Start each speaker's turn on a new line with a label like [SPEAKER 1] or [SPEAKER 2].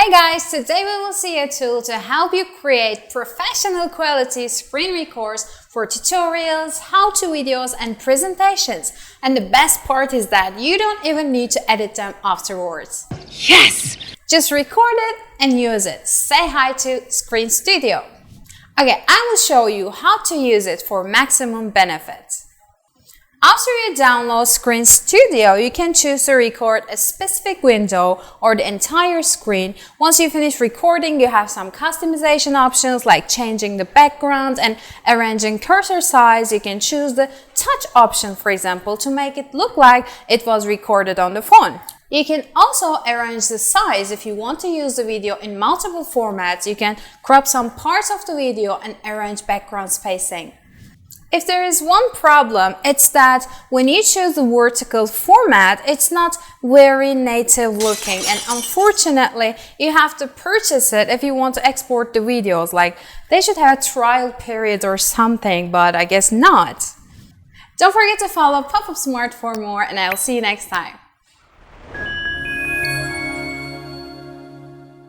[SPEAKER 1] Hey guys, today we will see a tool to help you create professional quality screen records for tutorials, how-to videos and presentations. And the best part is that you don't even need to edit them afterwards.
[SPEAKER 2] Yes!
[SPEAKER 1] Just record it and use it. Say hi to Screen Studio. Okay, I will show you how to use it for maximum benefit. After you download Screen Studio, you can choose to record a specific window or the entire screen. Once you finish recording, you have some customization options like changing the background and arranging cursor size. You can choose the touch option, for example, to make it look like it was recorded on the phone. You can also arrange the size. If you want to use the video in multiple formats, you can crop some parts of the video and arrange background spacing. If there is one problem, it's that when you choose the vertical format, it's not very native looking, and unfortunately, you have to purchase it if you want to export the videos. Like, they should have a trial period or something, but I guess not. Don't forget to follow Pop Up Smart for more, and I'll see you next time.